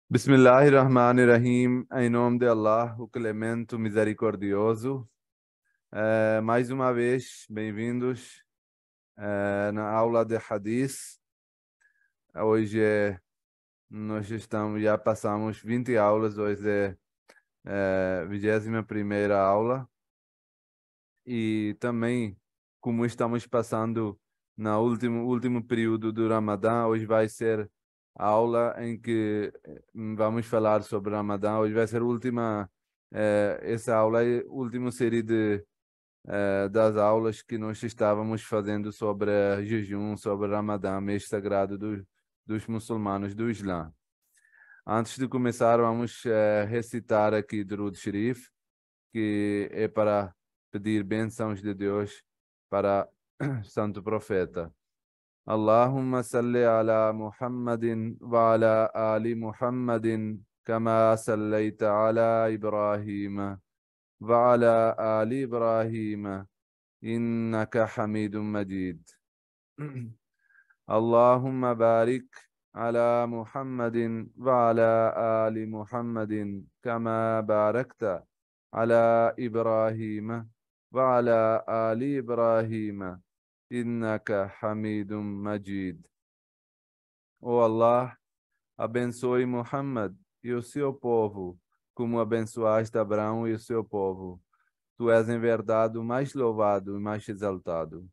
Bismillahirrahmanirrahim, em nome de Allah, o Clemente, o Misericordioso. Mais uma vez, bem-vindos na aula de Hadith. Hoje já passamos 20 aulas, hoje é a 21ª aula. E também, como estamos passando no último período do Ramadã, hoje vai ser a aula em que vamos falar sobre o Ramadã. Hoje vai ser essa aula é a última série das aulas que nós estávamos fazendo sobre jejum, sobre Ramadã, mês sagrado dos muçulmanos do Islã. Antes de começar, vamos recitar aqui Durud Sharif, que é para pedir bênçãos de Deus para Santo Profeta. Allahumma salli ala Muhammadin wa ala ali Muhammadin kama sallaita ala Ibrahim wa ala ali Ibrahim innaka Hamidum Majid. Allahumma barik ala Muhammadin wa ala ali Muhammadin kama barakta على إبراهيم وعلى آل إبراهيم إنك حميد مجيد. Ó Allah, abençoe Muhammad e o seu povo, como abençoaste Abraão e o seu povo. Tu és em verdade o mais louvado e mais exaltado.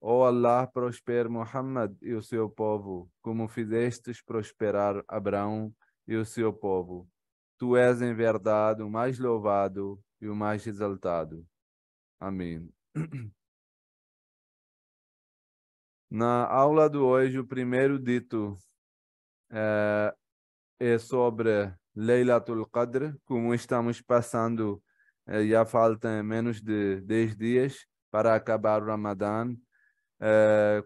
Ó Allah, prospere Muhammad e o seu povo, como fizestes prosperar Abraão e o seu povo. Tu és em verdade o mais louvado e o mais exaltado. Amém. Na aula de hoje, o primeiro dito é sobre Laylatul Qadr. Como estamos passando, já faltam menos de 10 dias para acabar o Ramadã.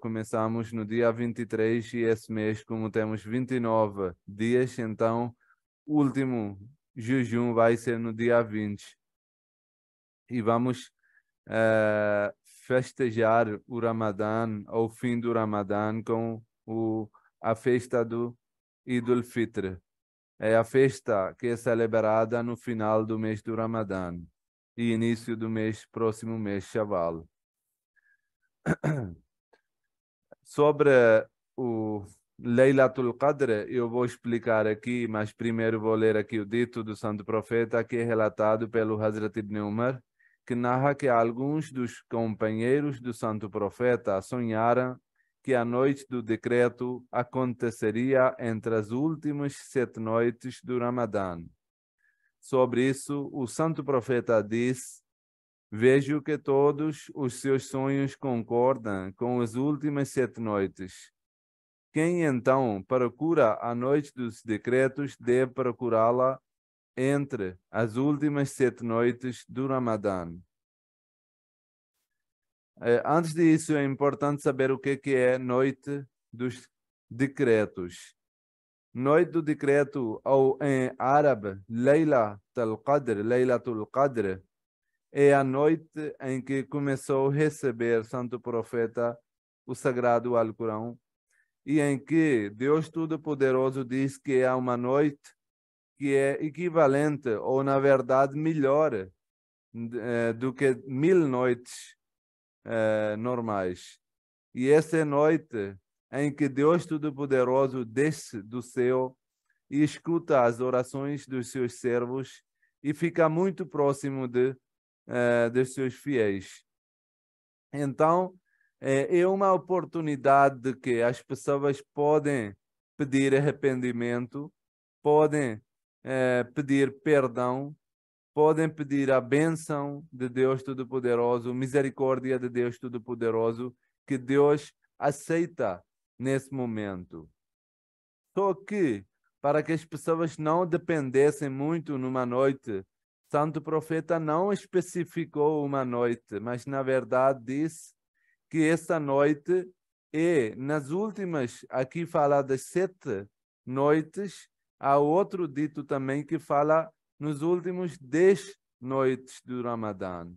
Começamos no dia 23 e esse mês, como temos 29 dias, então o último jejum vai ser no dia 20. E vamos festejar o Ramadã, ao fim do Ramadã, com a festa do Eid al-Fitr. É a festa que é celebrada no final do mês do Ramadã e início do próximo mês, Shawwal. Sobre o Laylatul Qadr, eu vou explicar aqui, mas primeiro vou ler aqui o dito do Santo Profeta, que é relatado pelo Hazrat Ibn Umar, que narra que alguns dos companheiros do Santo Profeta sonharam que a noite do decreto aconteceria entre as últimas 7 noites do Ramadã. Sobre isso, o Santo Profeta diz: vejo que todos os seus sonhos concordam com as últimas 7 noites. Quem então procura a noite dos decretos deve procurá-la entre as últimas 7 noites do Ramadã. Antes disso, é importante saber o que é noite dos decretos. Noite do decreto, ou em árabe, Laylatul Qadr, é a noite em que começou a receber Santo Profeta o Sagrado Alcorão, e em que Deus Todo-Poderoso diz que é uma noite que é equivalente, ou na verdade melhor, do que 1000 noites normais. E essa é a noite em que Deus Todo-Poderoso desce do céu e escuta as orações dos seus servos e fica muito próximo dos seus fiéis. Então, é uma oportunidade que as pessoas podem pedir arrependimento, podem pedir perdão, podem pedir a bênção de Deus Todo-Poderoso, misericórdia de Deus Todo-Poderoso, que Deus aceita nesse momento. Só que, para que as pessoas não dependessem muito numa noite, Santo Profeta não especificou uma noite, mas na verdade disse que essa noite é nas últimas, aqui fala das 7 noites, há outro dito também que fala nos últimos 10 noites do Ramadã.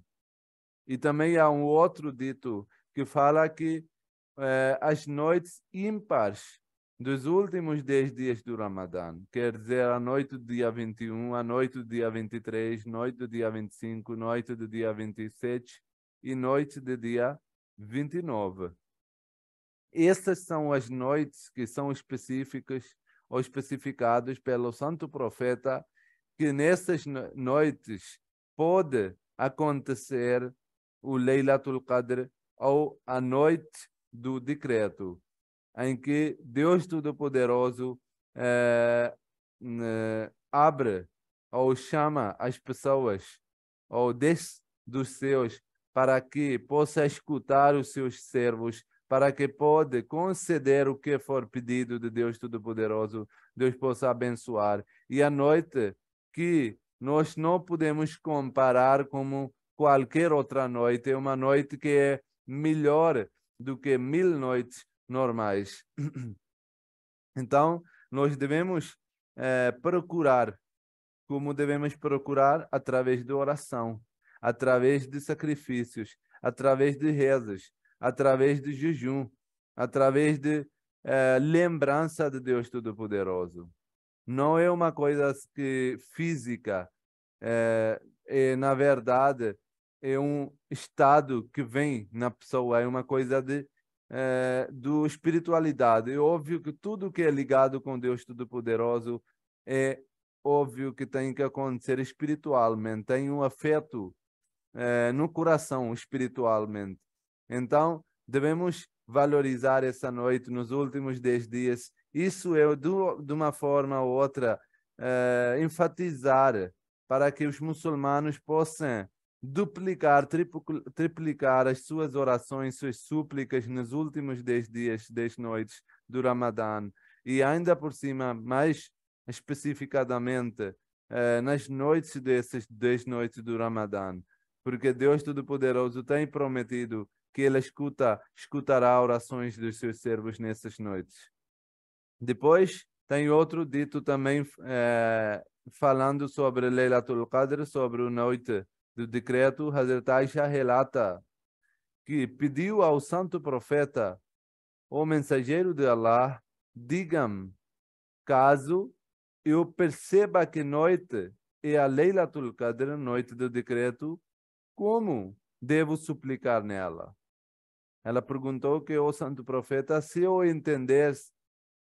E também há um outro dito que fala que as noites ímpares dos últimos 10 dias do Ramadã. Quer dizer, a noite do dia 21, a noite do dia 23, noite do dia 25, noite do dia 27 e noite do dia 29. Essas são as noites que são específicas ou especificadas pelo Santo Profeta, que nessas noites pode acontecer o Laylatul Qadr ou a noite do decreto, em que Deus Todo-Poderoso abre ou chama as pessoas ou desce dos céus para que possa escutar os seus servos, para que pode conceder o que for pedido de Deus Todo-Poderoso, Deus possa abençoar. E a noite que nós não podemos comparar como qualquer outra noite, é uma noite que é melhor do que 1000 noites normais. Então, nós devemos procurar, como devemos procurar? Através de oração, através de sacrifícios, através de rezas, através de jejum, através de lembrança de Deus Todo-Poderoso. Não é uma coisa que física, na verdade, é um estado que vem na pessoa, é uma coisa do espiritualidade. É óbvio que tudo que é ligado com Deus Todo-Poderoso é óbvio que tem que acontecer espiritualmente, tem um afeto no coração espiritualmente. Então, devemos valorizar essa noite nos últimos 10 dias. Isso é, de uma forma ou outra, enfatizar para que os muçulmanos possam duplicar, triplicar as suas orações, suas súplicas nos últimos 10 dias, 10 noites do Ramadã. E ainda por cima, mais especificadamente, nas noites dessas 10 noites do Ramadã, porque Deus Todo-Poderoso tem prometido que Ele escutará orações dos seus servos nessas noites. Depois, tem outro dito também falando sobre Laylatul Qadr, sobre a noite do decreto. Hazrat Aisha relata que pediu ao santo profeta, o mensageiro de Allah, diga-me, caso eu perceba que noite é a Laylatul Qadr, noite do decreto, como devo suplicar nela? Ela perguntou que o santo profeta, se eu entendesse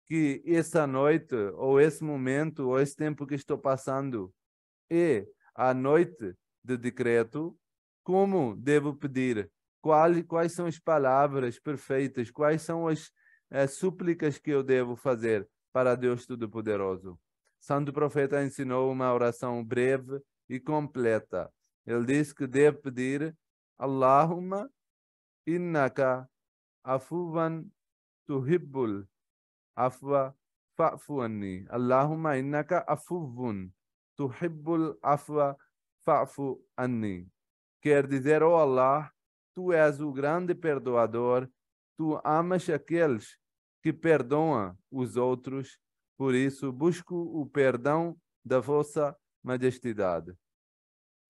que essa noite, ou esse momento, ou esse tempo que estou passando é a noite de decreto, como devo pedir? Quais são as palavras perfeitas? Quais são as súplicas que eu devo fazer para Deus Todo-Poderoso? Santo profeta ensinou uma oração breve e completa. Ele disse que deve pedir: Allahumma innaka afuwan tuhibbul afwa fa'fu anni. Allahumma innaka afuwun tuhibbul afwa fa'fu anni. Quer dizer, oh Allah, tu és o grande perdoador, tu amas aqueles que perdoam os outros, por isso busco o perdão da vossa majestade.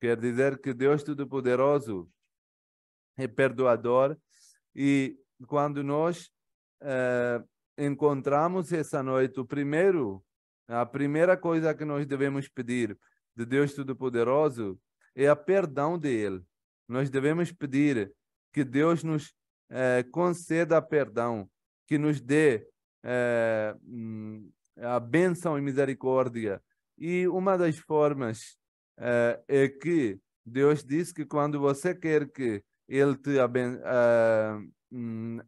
Quer dizer que Deus Todo-Poderoso é perdoador, e quando nós encontramos essa noite, a primeira coisa que nós devemos pedir de Deus Todo-Poderoso é a perdão dele. Nós devemos pedir que Deus nos conceda perdão, que nos dê a bênção e misericórdia. E uma das formas é que Deus diz que quando você quer que Ele te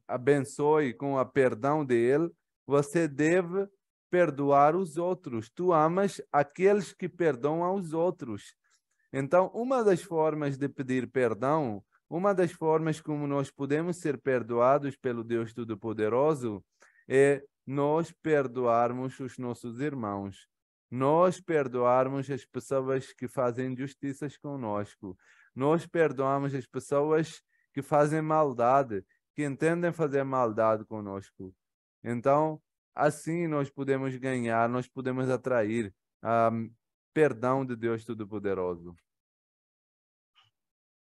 abençoe com a perdão dele, você deve perdoar os outros. Tu amas aqueles que perdoam aos outros. Então, uma das formas de pedir perdão, uma das formas como nós podemos ser perdoados pelo Deus Todo-Poderoso é nós perdoarmos os nossos irmãos. Nós perdoarmos as pessoas que fazem injustiças conosco. Nós perdoamos as pessoas que fazem maldade, que entendem fazer maldade conosco. Então, assim nós podemos ganhar, nós podemos atrair a perdão de Deus Todo-Poderoso.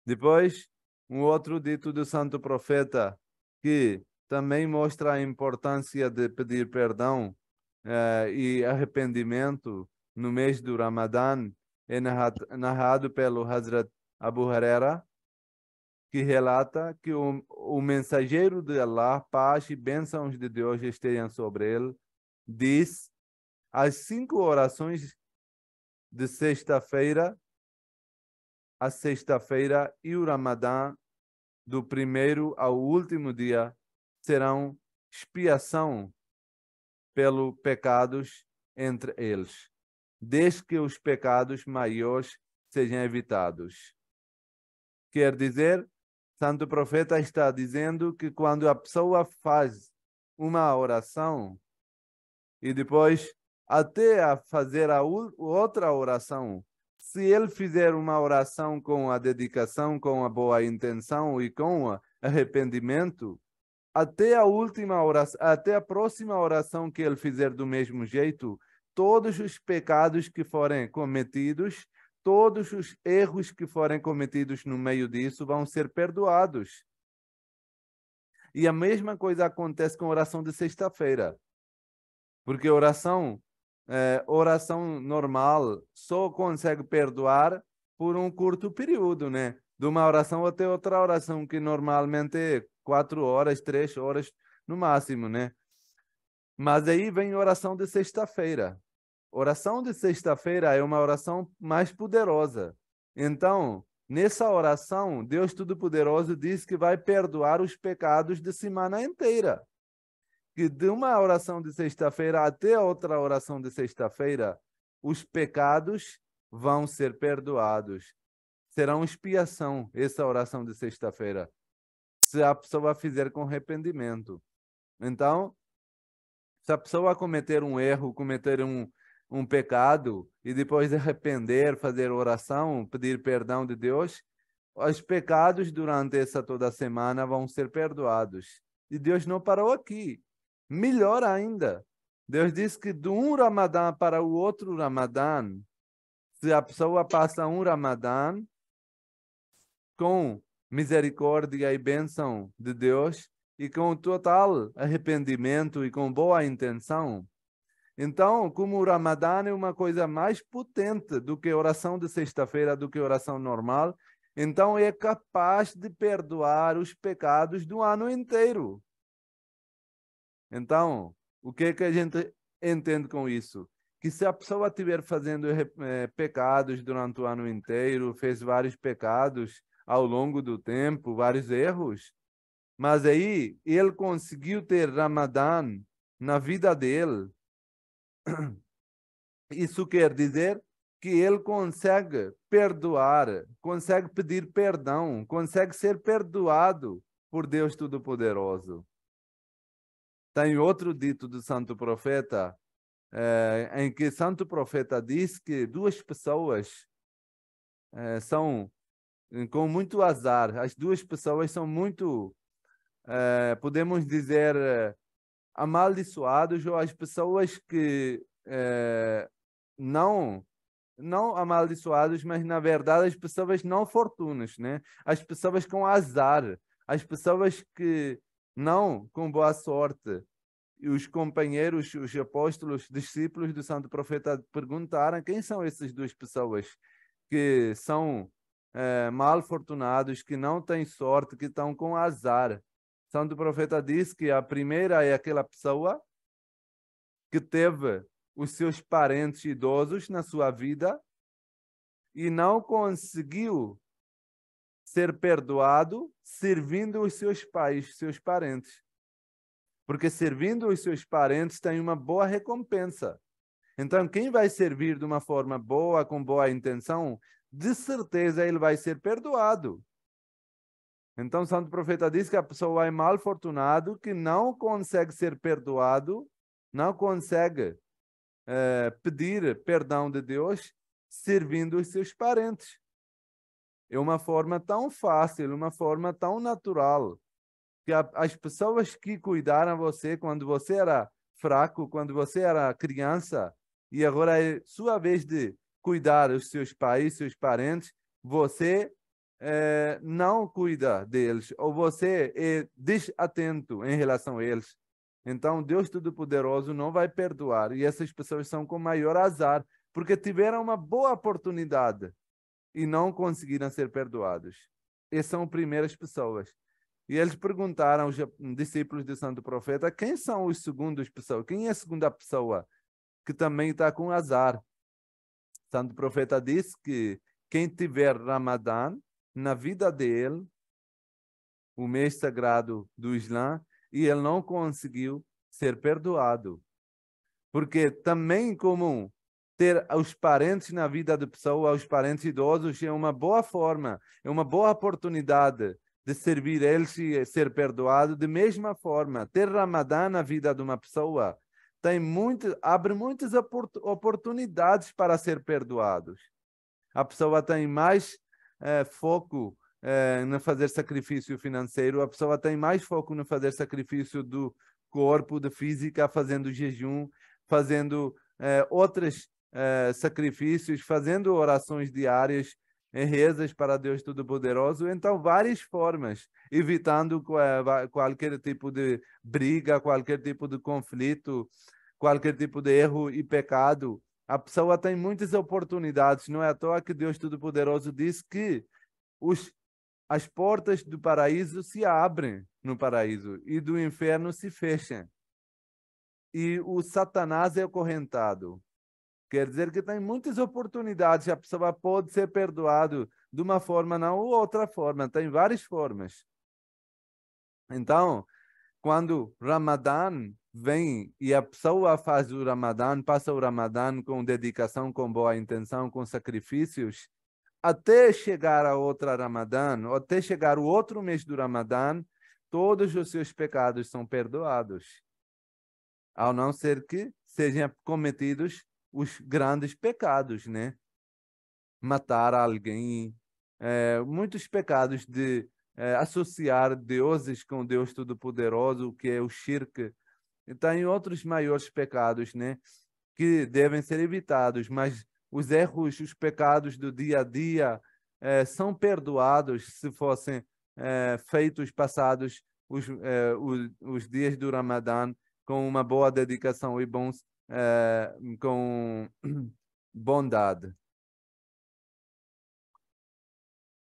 Depois, um outro dito do santo profeta, que também mostra a importância de pedir perdão e arrependimento no mês do Ramadã. É narrado pelo Hazrat Abu Huraira, que relata que o mensageiro de Allah, paz e bênçãos de Deus estejam sobre ele, diz: as 5 orações de sexta-feira a sexta-feira e o Ramadã, do primeiro ao último dia, serão expiação pelos pecados entre eles, desde que os pecados maiores sejam evitados. Quer dizer, Santo Profeta está dizendo que quando a pessoa faz uma oração e depois até a fazer a outra oração, se ele fizer uma oração com a dedicação, com a boa intenção e com arrependimento, até a última oração, até a próxima oração que ele fizer do mesmo jeito, todos os pecados que forem cometidos, todos os erros que forem cometidos no meio disso vão ser perdoados. E a mesma coisa acontece com a oração de sexta-feira. Porque oração normal só consegue perdoar por um curto período, né? De uma oração até outra oração, que normalmente é 4 horas, 3 horas no máximo, né? Mas aí vem a oração de sexta-feira. Oração de sexta-feira é uma oração mais poderosa. Então, nessa oração, Deus Todo-Poderoso diz que vai perdoar os pecados de semana inteira. Que de uma oração de sexta-feira até a outra oração de sexta-feira, os pecados vão ser perdoados. Serão expiação essa oração de sexta-feira, se a pessoa fizer com arrependimento. Então, se a pessoa cometer um erro, cometer um pecado e depois arrepender, fazer oração, pedir perdão de Deus, os pecados durante essa toda semana vão ser perdoados. E Deus não parou aqui. Melhor ainda, Deus diz que de um Ramadã para o outro Ramadã, se a pessoa passa um Ramadã com misericórdia e bênção de Deus e com total arrependimento e com boa intenção, então, como o Ramadã é uma coisa mais potente do que a oração de sexta-feira, do que a oração normal, então é capaz de perdoar os pecados do ano inteiro. Então, o que a gente entende com isso? Que se a pessoa estiver fazendo pecados durante o ano inteiro, fez vários pecados ao longo do tempo, vários erros, mas aí ele conseguiu ter Ramadã na vida dele, isso quer dizer que ele consegue perdoar, consegue pedir perdão, consegue ser perdoado por Deus Todo-Poderoso. Tem outro dito do Santo Profeta, em que Santo Profeta diz que 2 pessoas são com muito azar. As 2 pessoas são muito, podemos dizer, amaldiçoados, ou as pessoas que não amaldiçoados, mas na verdade as pessoas não fortunas, né? As pessoas com azar, as pessoas que não com boa sorte. E os companheiros, os apóstolos, discípulos do Santo Profeta perguntaram quem são essas 2 pessoas que são mal fortunados, que não têm sorte, que estão com azar. Santo Profeta diz que a primeira é aquela pessoa que teve os seus parentes idosos na sua vida e não conseguiu ser perdoado servindo os seus pais, seus parentes. Porque servindo os seus parentes tem uma boa recompensa. Então, quem vai servir de uma forma boa, com boa intenção, de certeza ele vai ser perdoado. Então, o Santo Profeta diz que a pessoa é mal fortunado, que não consegue ser perdoado, não consegue pedir perdão de Deus, servindo os seus parentes. É uma forma tão fácil, uma forma tão natural, que as pessoas que cuidaram você quando você era fraco, quando você era criança, e agora é sua vez de cuidar dos seus pais, seus parentes, você não cuida deles, ou você é desatento em relação a eles, então Deus Todo-Poderoso não vai perdoar. E essas pessoas são com maior azar, porque tiveram uma boa oportunidade e não conseguiram ser perdoados. Essas são as primeiras pessoas. E eles perguntaram aos discípulos do Santo Profeta, quem são os segundos pessoas? Quem é a segunda pessoa que também está com azar? Santo Profeta disse que quem tiver Ramadã na vida dele, o mês sagrado do Islã, e ele não conseguiu ser perdoado. Porque também como ter os parentes na vida da pessoa, os parentes idosos, é uma boa forma, é uma boa oportunidade de servir eles e ser perdoado. De mesma forma, ter Ramadã na vida de uma pessoa abre muitas oportunidades para ser perdoados. A pessoa tem mais foco no fazer sacrifício financeiro, a pessoa tem mais foco no fazer sacrifício do corpo, de física, fazendo jejum, fazendo outros sacrifícios, fazendo orações diárias, rezas para Deus Todo-Poderoso. Então, várias formas, evitando qualquer tipo de briga, qualquer tipo de conflito, qualquer tipo de erro e pecado. A pessoa tem muitas oportunidades, não é à toa que Deus Todo-Poderoso diz que as portas do paraíso se abrem no paraíso e do inferno se fecham. E o Satanás é acorrentado. Quer dizer que tem muitas oportunidades, a pessoa pode ser perdoado de uma forma não ou outra forma, tem várias formas. Então, quando Ramadã vem e a pessoa faz o Ramadã, passa o Ramadã com dedicação, com boa intenção, com sacrifícios, até chegar a outra Ramadã, ou até chegar o outro mês do Ramadã, todos os seus pecados são perdoados, ao não ser que sejam cometidos os grandes pecados, né? Matar alguém, muitos pecados de associar deuses com Deus Todo-Poderoso, que é o shirk. E tem outros maiores pecados, né? Que devem ser evitados, mas os erros, os pecados do dia a dia são perdoados se fossem feitos, passados os dias do Ramadã com uma boa dedicação e com bondade.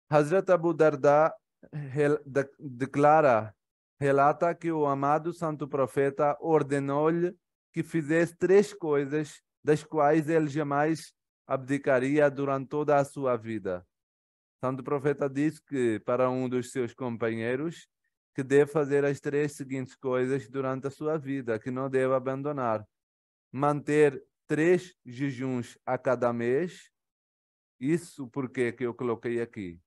Hazrat Abu Darda relata que o amado Santo Profeta ordenou-lhe que fizesse 3 coisas, das quais ele jamais abdicaria durante toda a sua vida. Santo Profeta disse que para um dos seus companheiros que deve fazer as 3 seguintes coisas durante a sua vida, que não deve abandonar. Manter 3 jejuns a cada mês. Isso porque que eu coloquei aqui.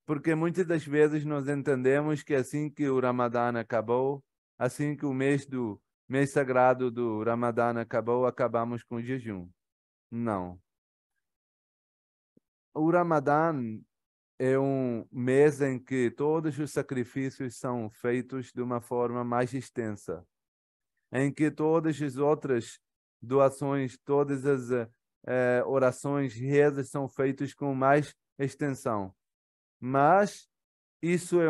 Porque muitas das vezes nós entendemos que assim que o Ramadã acabou, assim que o mês sagrado do Ramadã acabou, acabamos com o jejum. Não. O Ramadã é um mês em que todos os sacrifícios são feitos de uma forma mais extensa, em que todas as outras doações, todas as orações, rezas são feitas com mais extensão. Mas isso é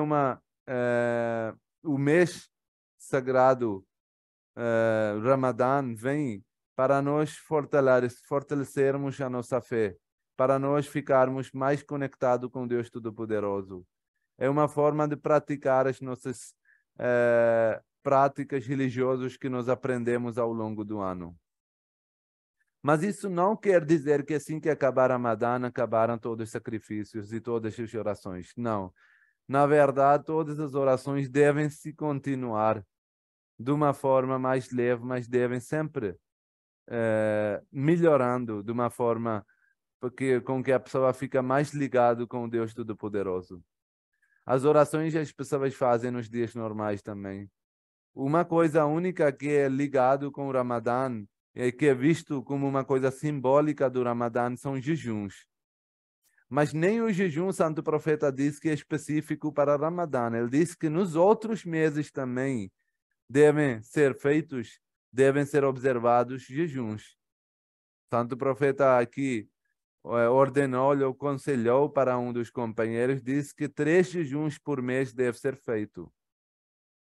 o mês sagrado Ramadã vem para nós fortalecermos a nossa fé, para nós ficarmos mais conectados com Deus Todo-Poderoso. É uma forma de praticar as nossas práticas religiosas que nós aprendemos ao longo do ano. Mas isso não quer dizer que assim que acabar Ramadã, acabaram todos os sacrifícios e todas as orações. Não. Na verdade, todas as orações devem se continuar de uma forma mais leve, mas devem sempre melhorando de uma forma com que a pessoa fica mais ligada com Deus Todo-Poderoso. As orações as pessoas fazem nos dias normais também. Uma coisa única que é ligado com o Ramadã, que é visto como uma coisa simbólica do Ramadã, são jejuns. Mas nem o jejum, o Santo Profeta diz que é específico para Ramadã. Ele diz que nos outros meses também devem ser observados jejuns. Santo Profeta aqui ordenou-lhe ou aconselhou para um dos companheiros, disse que 3 jejuns por mês deve ser feito.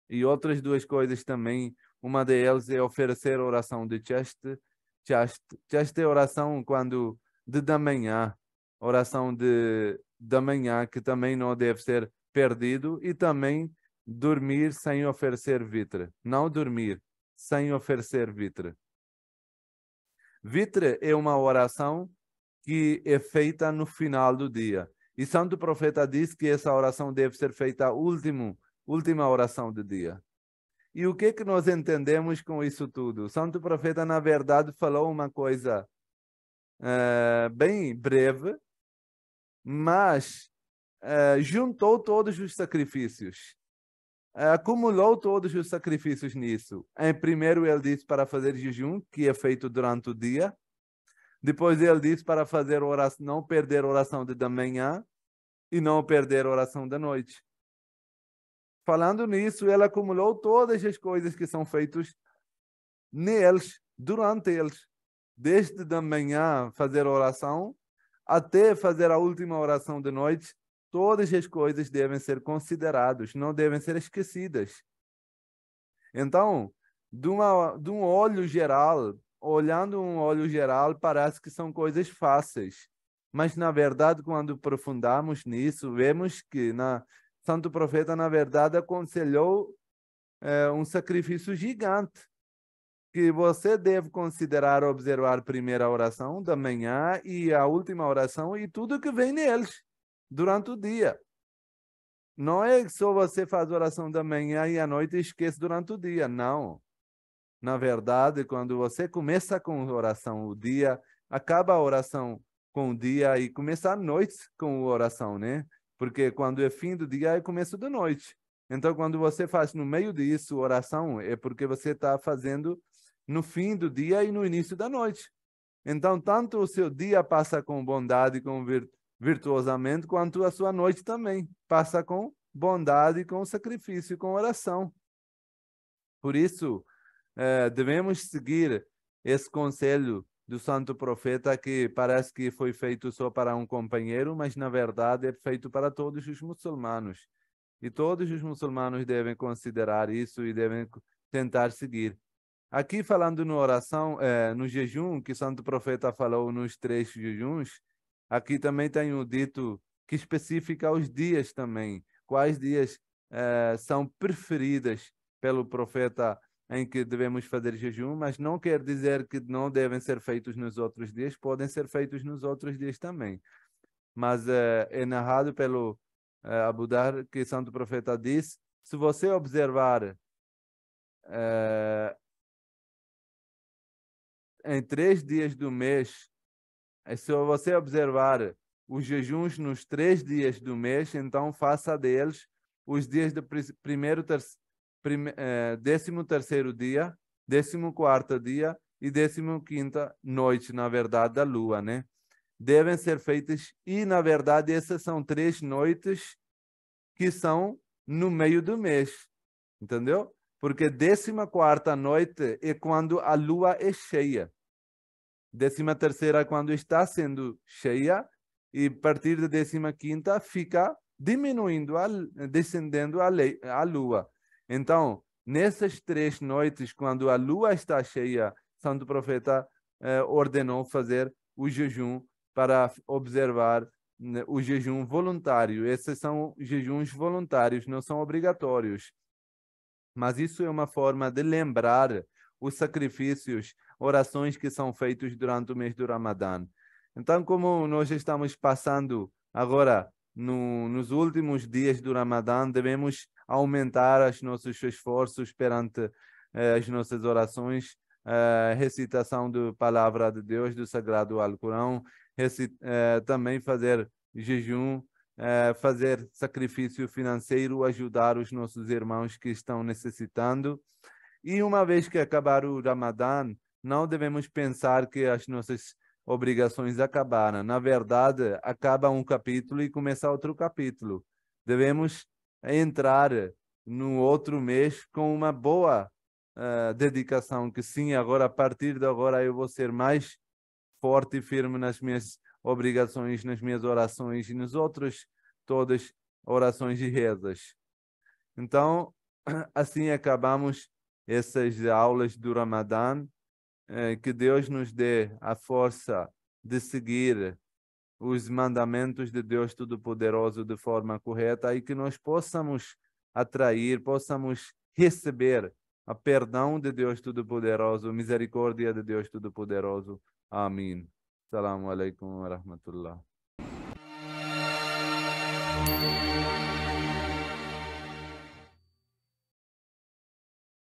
E outras 2 coisas também, uma delas é oferecer oração de chaste. Chaste é oração quando da manhã, oração da manhã, que também não deve ser perdido, e também dormir sem oferecer vitre. Não dormir sem oferecer vitre. Vitre é uma oração que é feita no final do dia. E Santo Profeta diz que essa oração deve ser feita última oração do dia. E o que nós entendemos com isso tudo? Santo Profeta, na verdade, falou uma coisa bem breve, mas juntou todos os sacrifícios. Acumulou todos os sacrifícios nisso. Primeiro ele disse para fazer jejum, que é feito durante o dia. Depois ele disse para fazer oração, não perder oração da manhã e não perder oração da noite. Falando nisso, ele acumulou todas as coisas que são feitas neles, durante eles. Desde da manhã fazer oração até fazer a última oração de noite, todas as coisas devem ser consideradas, não devem ser esquecidas. Então, de um olho geral, olhando um olho geral, parece que são coisas fáceis. Mas, na verdade, quando aprofundamos nisso, vemos que Santo Profeta, na verdade, aconselhou um sacrifício gigante, que você deve considerar observar a primeira oração da manhã e a última oração e tudo que vem neles durante o dia. Não é só você faz oração da manhã e à noite e esquece durante o dia, não. Na verdade, quando você começa com oração o dia, acaba a oração com o dia e começa a noite com a oração, né? Porque quando é fim do dia é começo da noite. Então, quando você faz no meio disso oração, é porque você está fazendo no fim do dia e no início da noite. Então, tanto o seu dia passa com bondade, com virtuosamente, quanto a sua noite também passa com bondade, com sacrifício, com oração. Por isso, devemos seguir esse conselho do Santo Profeta, que parece que foi feito só para um companheiro, mas na verdade é feito para todos os muçulmanos. E todos os muçulmanos devem considerar isso e devem tentar seguir. Aqui falando no oração, no jejum, que Santo Profeta falou nos 3 jejuns, aqui também tem o dito que especifica os dias também. Quais dias são preferidas pelo profeta em que devemos fazer jejum, mas não quer dizer que não devem ser feitos nos outros dias, podem ser feitos nos outros dias também. Mas é narrado pelo Abu Dhar que Santo Profeta diz, se você observar em 3 dias do mês, se você observar os jejuns nos 3 dias do mês, então faça deles os dias do 13º dia, 14º dia e 15ª noite, na verdade, da lua, né? Devem ser feitas, e na verdade essas são 3 noites que são no meio do mês, entendeu? Porque 14ª noite é quando a lua é cheia. 13ª é quando está sendo cheia, e a partir da 15ª fica diminuindo, descendendo a lua. Então, nessas 3 noites, quando a lua está cheia, Santo Profeta ordenou fazer o jejum para observar o jejum voluntário. Esses são jejuns voluntários, não são obrigatórios. Mas isso é uma forma de lembrar os sacrifícios, orações que são feitos durante o mês do Ramadã. Então, como nós estamos passando agora nos últimos dias do Ramadã, devemos aumentar os nossos esforços perante as nossas orações, recitação da palavra de Deus, do Sagrado Alcorão, também fazer jejum, fazer sacrifício financeiro, ajudar os nossos irmãos que estão necessitando. E uma vez que acabar o Ramadã, não devemos pensar que as nossas obrigações acabaram. Na verdade, acaba um capítulo e começa outro capítulo. Devemos entrar no outro mês com uma boa dedicação, que sim, agora, a partir de agora, eu vou ser mais forte e firme nas minhas obrigações nas minhas orações e nos outros, todas orações e rezas. Então, assim acabamos essas aulas do Ramadã. Que Deus nos dê a força de seguir os mandamentos de Deus Todo-Poderoso de forma correta e que nós possamos atrair, possamos receber a perdão de Deus Todo-Poderoso, misericórdia de Deus Todo-Poderoso. Amém. Assalamu alaikum wa rahmatullah.